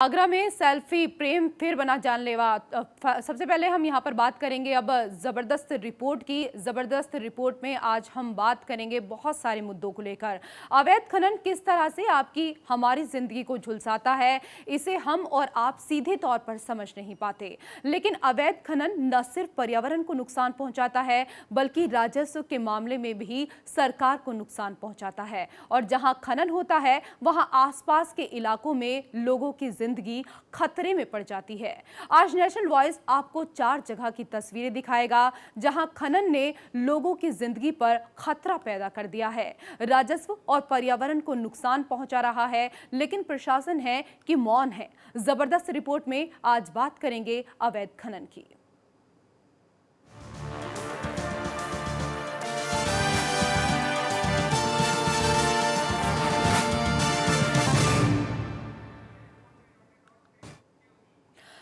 आगरा में सेल्फी प्रेम फिर बना जानलेवा। सबसे पहले हम यहाँ पर बात करेंगे अब ज़बरदस्त रिपोर्ट की। ज़बरदस्त रिपोर्ट में आज हम बात करेंगे बहुत सारे मुद्दों को लेकर। अवैध खनन किस तरह से आपकी हमारी ज़िंदगी को झुलसाता है, इसे हम और आप सीधे तौर पर समझ नहीं पाते। लेकिन अवैध खनन न सिर्फ पर्यावरण को नुकसान पहुँचाता है, बल्कि राजस्व के मामले में भी सरकार को नुकसान पहुँचाता है। और जहाँ खनन होता है वहाँ आसपास के इलाकों में लोगों की जिंदगी खतरे में पड़ जाती है। आज नेशनल वॉइस आपको 4 जगह की तस्वीरें दिखाएगा जहां खनन ने लोगों की जिंदगी पर खतरा पैदा कर दिया है, राजस्व और पर्यावरण को नुकसान पहुंचा रहा है, लेकिन प्रशासन है कि मौन है। जबरदस्त रिपोर्ट में आज बात करेंगे अवैध खनन की।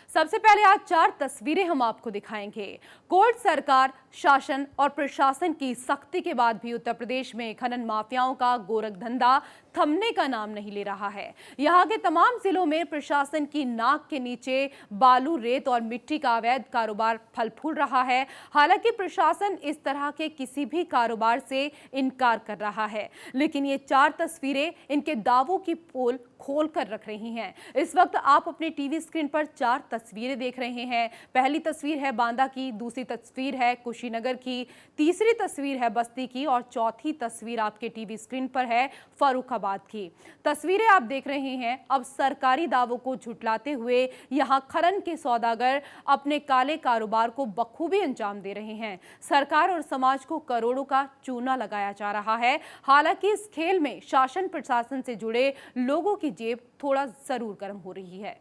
सबसे पहले आज 4 तस्वीरें हम आपको दिखाएंगे। कोर्ट, सरकार, शासन और प्रशासन की सख्ती के बाद भी उत्तर प्रदेश में खनन माफियाओं का गोरखधंधा थमने का नाम नहीं ले रहा है। यहाँ के तमाम जिलों में प्रशासन की नाक के नीचे बालू, रेत और मिट्टी का अवैध कारोबार फल फूल रहा है। हालांकि प्रशासन इस तरह के किसी भी कारोबार से इनकार कर रहा है, लेकिन ये 4 तस्वीरें इनके दावों की पोल खोल कर रख रही हैं। इस वक्त आप अपने टीवी स्क्रीन पर 4 तस्वीरें देख रहे हैं। पहली तस्वीर है बांदा की, दूसरी तस्वीर है कुशीनगर की, तीसरी तस्वीर है बस्ती की और चौथी तस्वीर आपके टीवी स्क्रीन पर है फर्रुखाबाद की। तस्वीरें आप देख रहे हैं। अब सरकारी दावों को झुटलाते हुए यहां खनन के सौदागर अपने काले कारोबार को बखूबी अंजाम दे रहे हैं। सरकार और समाज को करोड़ों का चूना लगाया जा रहा है। हालांकि इस खेल में शासन प्रशासन से जुड़े लोगों की जेब थोड़ा जरूर गर्म हो रही है।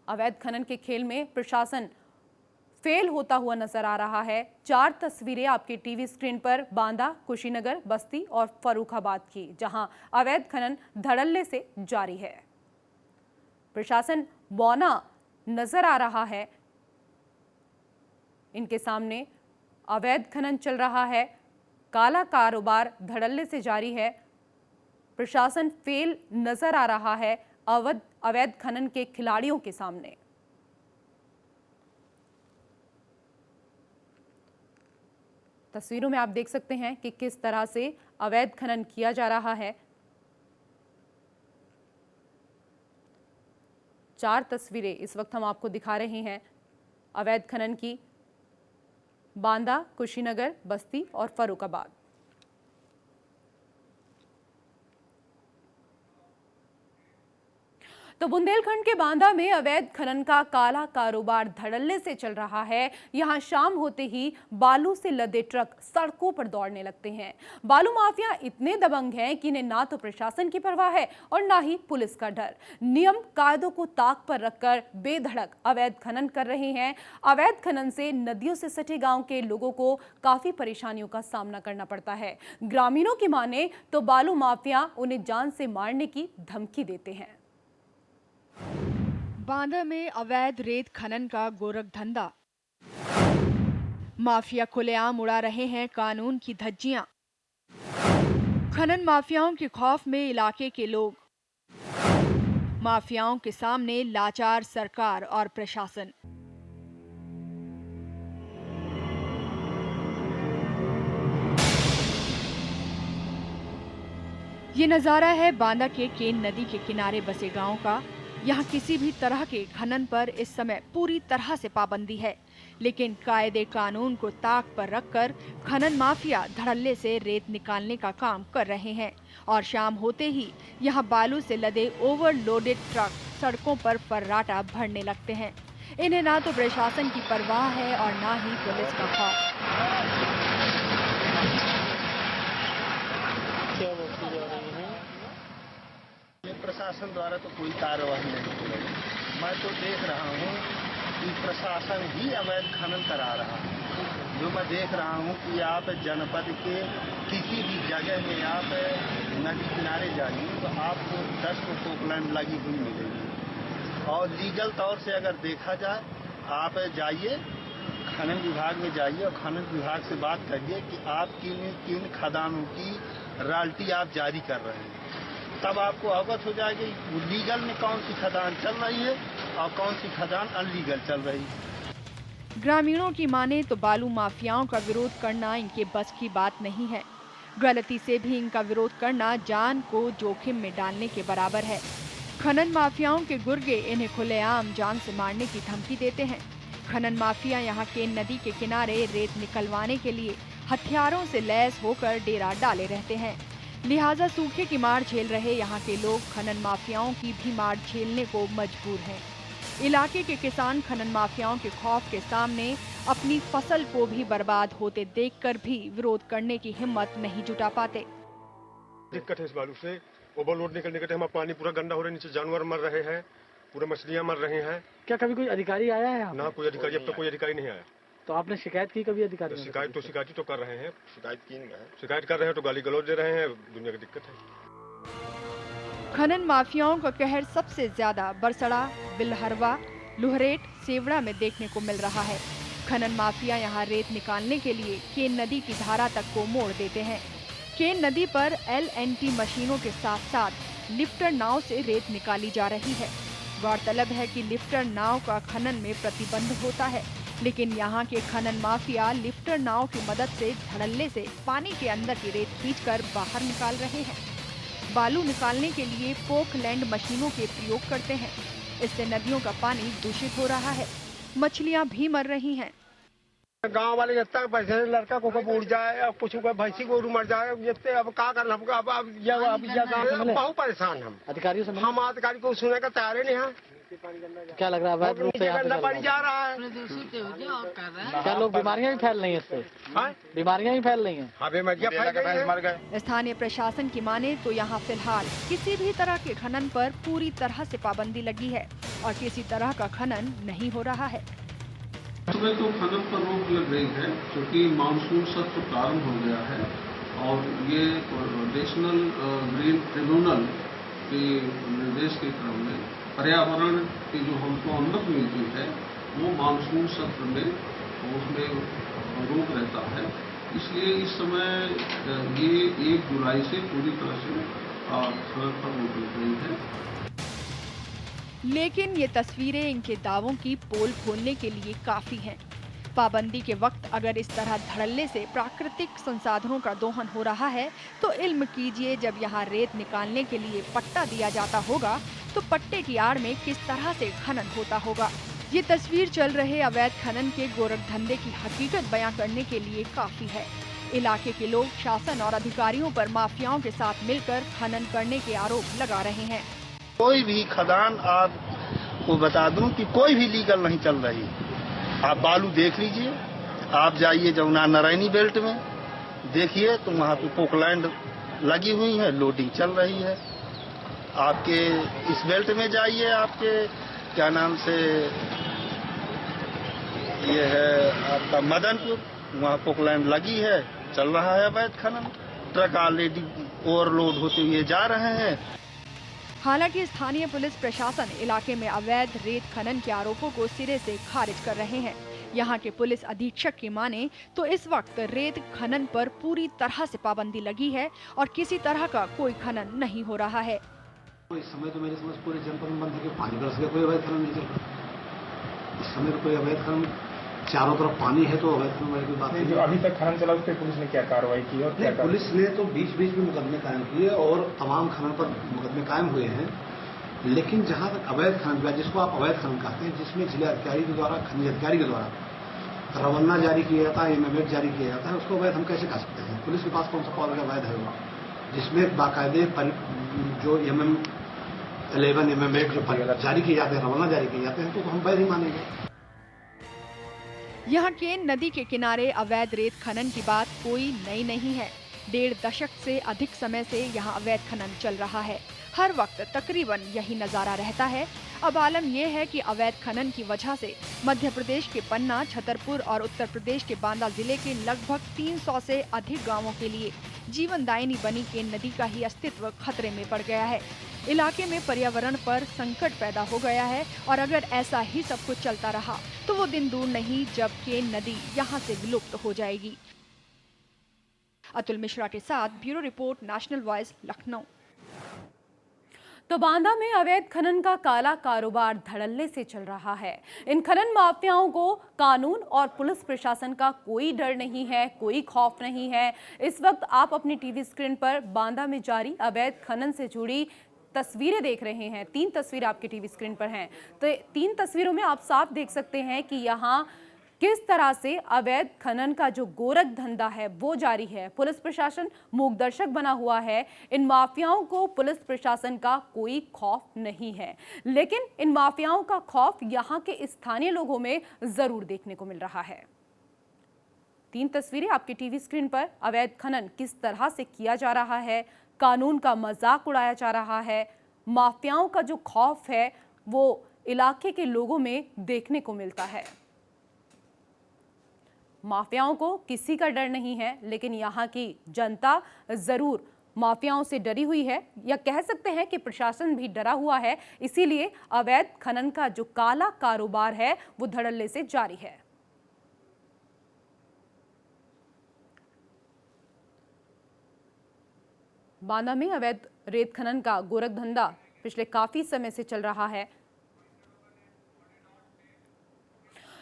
अवैध खनन के खेल में प्रशासन फेल होता हुआ नजर आ रहा है। 4 तस्वीरें आपके टीवी स्क्रीन पर बांदा, कुशीनगर, बस्ती और फर्रुखाबाद की, जहां अवैध खनन धड़ल्ले से जारी है। प्रशासन बौना नजर आ रहा है। इनके सामने अवैध खनन चल रहा है, काला कारोबार धड़ल्ले से जारी है। प्रशासन फेल नजर आ रहा है अवैध खनन के खिलाड़ियों के सामने। तस्वीरों में आप देख सकते हैं कि किस तरह से अवैध खनन किया जा रहा है। 4 तस्वीरें इस वक्त हम आपको दिखा रहे हैं अवैध खनन की, बांदा, कुशीनगर, बस्ती और फर्रुखाबाद। तो बुंदेलखंड के बांदा में अवैध खनन का काला कारोबार धड़ल्ले से चल रहा है। यहां शाम होते ही बालू से लदे ट्रक सड़कों पर दौड़ने लगते हैं। बालू माफिया इतने दबंग हैं कि इन्हें ना तो प्रशासन की परवाह है और ना ही पुलिस का डर। नियम कायदों को ताक पर रखकर बेधड़क अवैध खनन कर रहे हैं। अवैध खनन से नदियों से सटे गांव के लोगों को काफी परेशानियों का सामना करना पड़ता है। ग्रामीणों की माने तो बालू माफिया उन्हें जान से मारने की धमकी देते हैं। बांदा में अवैध रेत खनन का गोरखधंधा, माफिया खुलेआम उड़ा रहे हैं कानून की धज्जियां। खनन माफियाओं के खौफ में इलाके के लोग, माफियाओं के सामने लाचार सरकार और प्रशासन। ये नजारा है बांदा के केन नदी के किनारे बसे गांव का। यहाँ किसी भी तरह के खनन पर इस समय पूरी तरह से पाबंदी है, लेकिन कायदे कानून को ताक पर रखकर खनन माफिया धड़ल्ले से रेत निकालने का काम कर रहे हैं। और शाम होते ही यहाँ बालू से लदे ओवरलोडेड ट्रक सड़कों पर फर्राटा भरने लगते हैं। इन्हें ना तो प्रशासन की परवाह है और ना ही पुलिस का खौफ। प्रशासन द्वारा तो कोई कार्रवाई नहीं की गई। मैं तो देख रहा हूँ कि प्रशासन ही अवैध खनन करा रहा है। जो मैं देख रहा हूँ कि आप जनपद के किसी भी जगह में आप नदी किनारे जाइए तो आपको 10 पोकलैंड लगी हुई मिलेगी। और लीगल तौर से अगर देखा जाए, आप जाइए खनन विभाग में जाइए और खनन विभाग से बात करिए कि आप किन किन खदानों की रॉयल्टी आप जारी कर रहे हैं। तब आपको अवगत हो जाएगी लीगल में कौन सी खदान चल रही है और कौन सी खदान अनलीगल चल रही है। ग्रामीणों की माने तो बालू माफियाओं का विरोध करना इनके बस की बात नहीं है। गलती से भी इनका विरोध करना जान को जोखिम में डालने के बराबर है। खनन माफियाओं के गुर्गे इन्हें खुलेआम जान से मारने की धमकी देते हैं। खनन माफिया यहाँ केन नदी के किनारे रेत निकलवाने के लिए हथियारों से लैस होकर डेरा डाले रहते हैं। लिहाजा सूखे की मार झेल रहे यहाँ के लोग खनन माफियाओं की भी मार झेलने को मजबूर हैं। इलाके के किसान खनन माफियाओं के खौफ के सामने अपनी फसल को भी बर्बाद होते देखकर भी विरोध करने की हिम्मत नहीं जुटा पाते। दिक्कत है इस बालू से, ओवरलोड निकलने के हमारा पानी पूरा गंदा हो रहा है, नीचे जानवर मर रहे हैं, पूरे मछलियां मर रहे हैं। क्या कभी कोई अधिकारी आया है? ना कोई अधिकारी, अब तक कोई अधिकारी नहीं आया। तो आपने शिकायत की कभी अधिकारी? शिकायत तो कर रहे हैं, शिकायत कर रहे हैं तो गाली गलौज दे रहे हैं, दुनिया की दिक्कत है। खनन माफियाओं का कहर सबसे ज्यादा बरसड़ा, बिलहरवा, लुहरेट, सेवड़ा में देखने को मिल रहा है। खनन माफिया यहाँ रेत निकालने के लिए केन नदी की धारा तक को मोड़ देते हैं। केन नदी पर LNT मशीनों के साथ साथ लिफ्टर नाव से रेत निकाली जा रही है। गौरतलब है कि लिफ्टर नाव का खनन में प्रतिबंध होता है, लेकिन यहाँ के खनन माफिया लिफ्टर नाव की मदद से धड़ल्ले से पानी के अंदर की रेत खींचकर बाहर निकाल रहे हैं। बालू निकालने के लिए पोकलैंड मशीनों के प्रयोग करते हैं। इससे नदियों का पानी दूषित हो रहा है, मछलियाँ भी मर रही हैं। गांव वाले जितना पैसे लड़का को उड़ जाए, अब कुछ भैंसी को मर जाए, जितने अब क्या करना हमको, अब बहुत परेशान हम अधिकारियों से हम अधिकारी को सुनने का तैयार नहीं है। क्या लग रहा है? बढ़ जा रहा है। क्या लोग बीमारियां भी फैल रही हैं इससे? बीमारियां भी फैल रही हैं। हाँ, बीमारियां फैल गई मर गए। स्थानीय प्रशासन की माने तो यहाँ फिलहाल किसी भी तरह के खनन पर पूरी तरह से पाबंदी लगी है और किसी तरह का खनन नहीं हो रहा है। सुबह तो खनन पर रोक लग रही है क्योंकि मानसून सत्र प्रारंभ हो गया है और ये नेशनल ग्रीन ट्रिब्यूनल के निर्देश के क्रम में पर्यावरण की जो हमको अनुमति मिलती है वो मानसून सत्र में उसमें रोक रहता है। इसलिए इस समय ये 1 जुलाई से पूरी तरह से खनन पर रोक लग रही है। लेकिन ये तस्वीरें इनके दावों की पोल खोलने के लिए काफी हैं। पाबंदी के वक्त अगर इस तरह धड़ल्ले से प्राकृतिक संसाधनों का दोहन हो रहा है तो इल्म कीजिए जब यहाँ रेत निकालने के लिए पट्टा दिया जाता होगा तो पट्टे की आड़ में किस तरह से खनन होता होगा। ये तस्वीर चल रहे अवैध खनन के गोरख धंधे की हकीकत बयां करने के लिए काफी है। इलाके के लोग शासन और अधिकारियों पर माफियाओं के साथ मिलकर खनन करने के आरोप लगा रहे हैं। कोई भी खदान आपको बता दूं कि कोई भी लीगल नहीं चल रही। आप बालू देख लीजिए, आप जाइए जमुना नारायणी बेल्ट में देखिए तो वहाँ पे पोकलैंड लगी हुई है, लोडिंग चल रही है। आपके इस बेल्ट में जाइए, आपके क्या नाम से ये है आपका मदनपुर, वहाँ पोकलैंड लगी है, चल रहा है अवैध खनन। ट्रक ऑलरेडी ओवरलोड होते हुए जा रहे हैं। हालांकि स्थानीय पुलिस प्रशासन इलाके में अवैध रेत खनन के आरोपों को सिरे से खारिज कर रहे हैं। यहाँ के पुलिस अधीक्षक की माने तो इस वक्त रेत खनन पर पूरी तरह से पाबंदी लगी है और किसी तरह का कोई खनन नहीं हो रहा है। इस समय तो मेरी समझ पूरे जनपद में बंद है कि 5 वर्ष का कोई अवैध खनन नहीं चल रहा। इस समय तो कोई अवैध खनन, चारों तरफ पानी है तो अवैध खनन वाली बात नहीं। अभी तक खनन चला उस पर पुलिस ने क्या कार्रवाई की? और क्या पुलिस ने तो बीच बीच में मुकदमे कायम किए और तमाम खनन पर मुकदमे कायम हुए हैं, लेकिन जहां तक अवैध खनन, जिसको आप अवैध खनन कहते हैं, जिसमें जिला अधिकारी के द्वारा, खनिज अधिकारी के द्वारा रवाना जारी किया जाता है, एमएमएड जारी किया जाता है, उसको अवैध हम कैसे कह सकते हैं? पुलिस के पास कौन सा पावर अवैध है वो, जिसमें बाकायदे जो MM11 एमएमएड जो जारी किए जाते हैं, रवाना जारी किए जाते हैं, तो हम वैध ही मानेंगे। यहाँ केन नदी के किनारे अवैध रेत खनन की बात कोई नई नहीं है। 1.5 दशक से अधिक समय से यहाँ अवैध खनन चल रहा है। हर वक्त तकरीबन यही नजारा रहता है। अब आलम यह है कि अवैध खनन की वजह से मध्य प्रदेश के पन्ना, छतरपुर और उत्तर प्रदेश के बांदा जिले के लगभग 300 से अधिक गांवों के लिए जीवनदायिनी बनी केन नदी का ही अस्तित्व खतरे में पड़ गया है। इलाके में पर्यावरण पर संकट पैदा हो गया है और अगर ऐसा ही सब कुछ चलता रहा तो वो दिन दूर नहीं जब केन नदी यहाँ से विलुप्त हो जाएगी। अतुल मिश्रा के साथ bureau report, national voice, Lucknow. तो बांदा में अवैध खनन का काला कारोबार धड़ल्ले से चल रहा है। इन खनन माफियाओं को कानून और पुलिस प्रशासन का कोई डर नहीं है, कोई खौफ नहीं है। इस वक्त आप अपनी टीवी स्क्रीन पर बांदा में जारी अवैध खनन से जुड़ी तस्वीरें देख रहे हैं। 3 तस्वीरें आपकी टीवी स्क्रीन पर हैं। तो 3 तस्वीरों में आप साफ देख सकते हैं कि यहाँ किस तरह से अवैध खनन का जो गोरख धंधा है वो जारी है। पुलिस प्रशासन मूकदर्शक बना हुआ है। इन माफियाओं को पुलिस प्रशासन का कोई खौफ नहीं है, लेकिन इन माफियाओं का खौफ यहाँ के स्थानीय लोगों में जरूर देखने को मिल रहा है। 3 तस्वीरें आपकी टीवी स्क्रीन पर। अवैध खनन किस तरह से किया जा रहा है, कानून का मजाक उड़ाया जा रहा है, माफियाओं का जो खौफ है वो इलाके के लोगों में देखने को मिलता है। माफियाओं को किसी का डर नहीं है, लेकिन यहाँ की जनता जरूर माफियाओं से डरी हुई है, या कह सकते हैं कि प्रशासन भी डरा हुआ है। इसीलिए अवैध खनन का जो काला कारोबार है वो धड़ल्ले से जारी है। बांदा में अवैध रेत खनन का गोरख धंधा पिछले काफी समय से चल रहा है।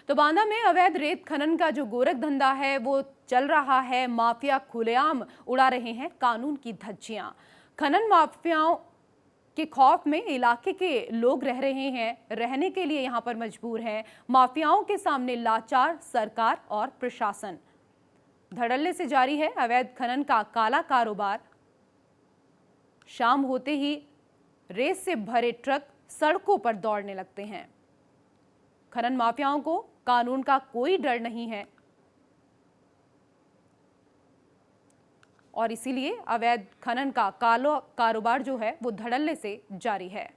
तो बांदा में अवैध रेत खनन का जो गोरख धंधा है वो चल रहा है। माफिया खुलेआम उड़ा रहे हैं कानून की धज्जियां। खनन माफियाओं के खौफ में इलाके के लोग रह रहे हैं, रहने के लिए यहां पर मजबूर हैं। माफियाओं के सामने लाचार सरकार और प्रशासन। धड़ल्ले से जारी है अवैध खनन का काला कारोबार। शाम होते ही रेत से भरे ट्रक सड़कों पर दौड़ने लगते हैं। खनन माफियाओं को कानून का कोई डर नहीं है और इसीलिए अवैध खनन का काला कारोबार जो है वो धड़ल्ले से जारी है।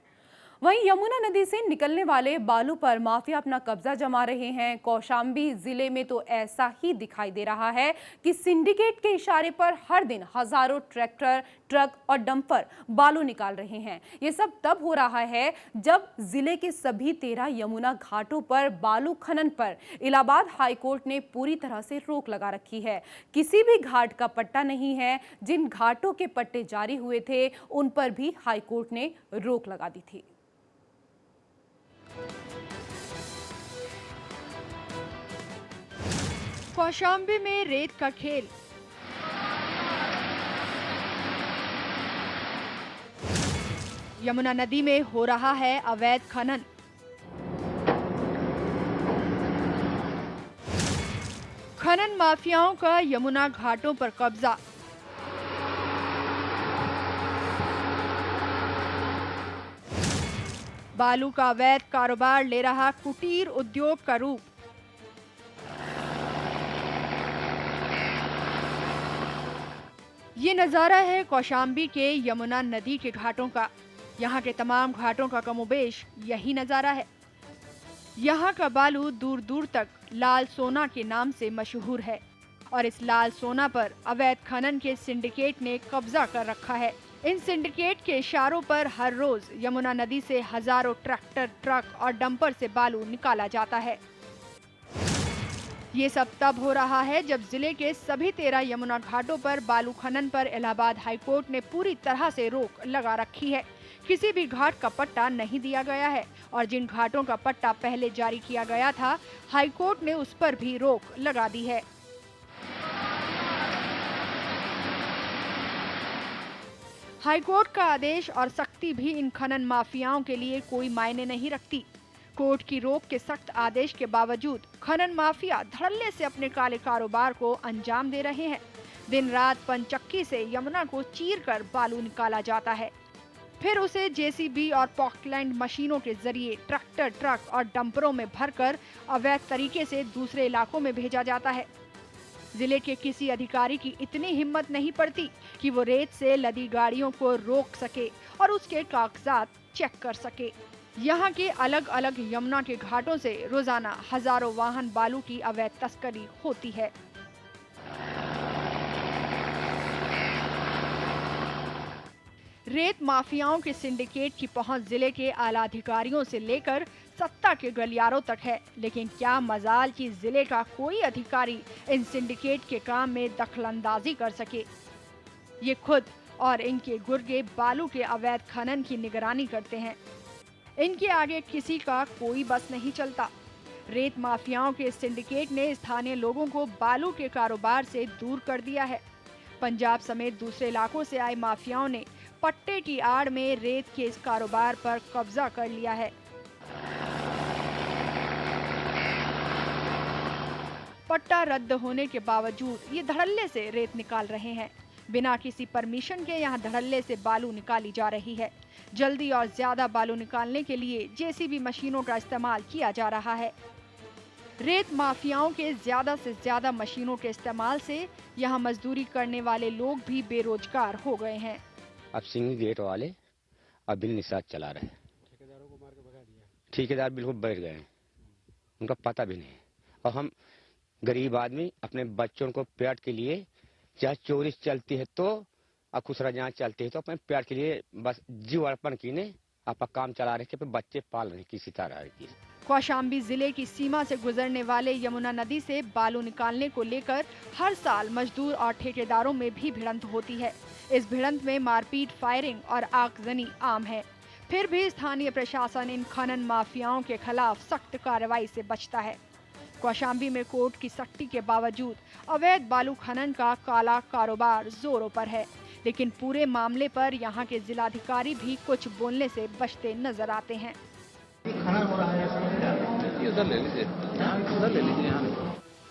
वहीं यमुना नदी से निकलने वाले बालू पर माफिया अपना कब्जा जमा रहे हैं। कौशाम्बी जिले में तो ऐसा ही दिखाई दे रहा है कि सिंडिकेट के इशारे पर हर दिन हजारों ट्रैक्टर, ट्रक और डंपर बालू निकाल रहे हैं। ये सब तब हो रहा है जब जिले के सभी 13 यमुना घाटों पर बालू खनन पर इलाहाबाद हाईकोर्ट ने पूरी तरह से रोक लगा रखी है। किसी भी घाट का पट्टा नहीं है। जिन घाटों के पट्टे जारी हुए थे उन पर भी हाईकोर्ट ने रोक लगा दी थी। कौशाम्बी में रेत का खेल। यमुना नदी में हो रहा है अवैध खनन। खनन माफियाओं का यमुना घाटों पर कब्जा। बालू का अवैध कारोबार ले रहा कुटीर उद्योग का रूप। ये नजारा है कौशाम्बी के यमुना नदी के घाटों का। यहाँ के तमाम घाटों का कमोबेश यही नजारा है। यहाँ का बालू दूर दूर तक लाल सोना के नाम से मशहूर है और इस लाल सोना पर अवैध खनन के सिंडिकेट ने कब्जा कर रखा है। इन सिंडिकेट के इशारों पर हर रोज यमुना नदी से हजारों ट्रैक्टर, ट्रक और डंपर से बालू निकाला जाता है। ये सब तब हो रहा है जब जिले के सभी 13 यमुना घाटों पर बालू खनन पर इलाहाबाद हाईकोर्ट ने पूरी तरह से रोक लगा रखी है। किसी भी घाट का पट्टा नहीं दिया गया है और जिन घाटों का पट्टा पहले जारी किया गया था, हाईकोर्ट ने उस पर भी रोक लगा दी है। हाईकोर्ट का आदेश और सख्ती भी इन खनन माफियाओं के लिए कोई मायने नहीं रखती। कोर्ट की रोक के सख्त आदेश के बावजूद खनन माफिया धड़ल्ले से अपने काले कारोबार को अंजाम दे रहे हैं। दिन रात पंचक्की से यमुना को चीरकर बालू निकाला जाता है, फिर उसे जेसीबी और पॉकलैंड मशीनों के जरिए ट्रैक्टर, ट्रक और डंपरों में भरकर अवैध तरीके से दूसरे इलाकों में भेजा जाता है। जिले के किसी अधिकारी की इतनी हिम्मत नहीं पड़ती कि वो रेत से लदी गाड़ियों को रोक सके और उसके कागजात चेक कर सके। यहाँ के अलग अलग यमुना के घाटों से रोजाना हजारों वाहन बालू की अवैध तस्करी होती है। रेत माफियाओं के सिंडिकेट की पहुंच जिले के आला अधिकारियों से लेकर सत्ता के गलियारों तक है, लेकिन क्या मजाल कि जिले का कोई अधिकारी इन सिंडिकेट के काम में दखलंदाजी कर सके। ये खुद और इनके गुर्गे बालू के अवैध खनन की निगरानी करते हैं। इनके आगे किसी का कोई बस नहीं चलता। रेत माफियाओं के सिंडिकेट ने स्थानीय लोगों को बालू के कारोबार से दूर कर दिया है। पंजाब समेत दूसरे इलाकों से आए माफियाओं ने पट्टे की आड़ में रेत के इस कारोबार पर कब्जा कर लिया है। पट्टा रद्द होने के बावजूद ये धड़ल्ले से रेत निकाल रहे हैं। बिना किसी परमिशन के यहाँ धड़ल्ले से बालू निकाली जा रही है। जल्दी और ज्यादा बालू निकालने के लिए जेसीबी मशीनों का इस्तेमाल किया जा रहा है। रेत माफियाओं के ज्यादा से ज्यादा मशीनों के इस्तेमाल से यहाँ मजदूरी करने वाले लोग भी बेरोजगार हो गए हैं। अब सिंगी गेट वाले अब बिल निषाद चला रहे हैं। ठेकेदारों को मार के भगा दिया। ठेकेदार बिल्कुल बैठ गए हैं, उनका पता भी नहीं है। और हम गरीब आदमी अपने बच्चों को पेट के लिए, चाहे चोरी चलती है तो और खुसरा जहाँ चलती है तो अपने पेट के लिए बस जीव अर्पण कीने आपका काम चला रहे थे, बच्चे पाल रहे किसी तरह की। कौशाम्बी जिले की सीमा से गुजरने वाले यमुना नदी से बालू निकालने को लेकर हर साल मजदूर और ठेकेदारों में भी भिड़ंत होती है। इस भिड़ंत में मारपीट, फायरिंग और आगजनी आम है। फिर भी स्थानीय प्रशासन इन खनन माफियाओं के खिलाफ सख्त कार्रवाई से बचता है। कौशाम्बी में कोर्ट की सख्ती के बावजूद अवैध बालू खनन का काला कारोबार जोरों पर है, लेकिन पूरे मामले पर यहाँ के जिलाधिकारी भी कुछ बोलने से बचते नजर आते हैं।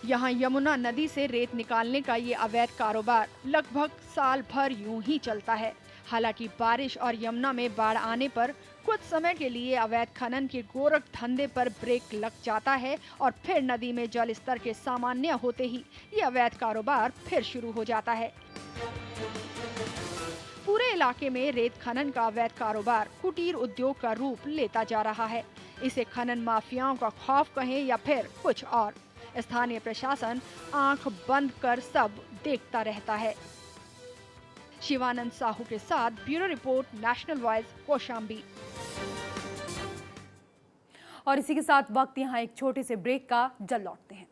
यहाँ यमुना नदी से रेत निकालने का ये अवैध कारोबार लगभग साल भर यूं ही चलता है। हालांकि बारिश और यमुना में बाढ़ आने पर कुछ समय के लिए अवैध खनन के गोरख धंधे पर ब्रेक लग जाता है और फिर नदी में जल स्तर के सामान्य होते ही ये अवैध कारोबार फिर शुरू हो जाता है। पूरे इलाके में रेत खनन का अवैध कारोबार कुटीर उद्योग का रूप लेता जा रहा है। इसे खनन माफियाओं का खौफ कहें या फिर कुछ और, स्थानीय प्रशासन आंख बंद कर सब देखता रहता है। शिवानंद साहू के साथ bureau report, national voice, Kaushambi. और इसी के साथ वक्त यहाँ एक छोटे से ब्रेक का, जल्द लौटते हैं।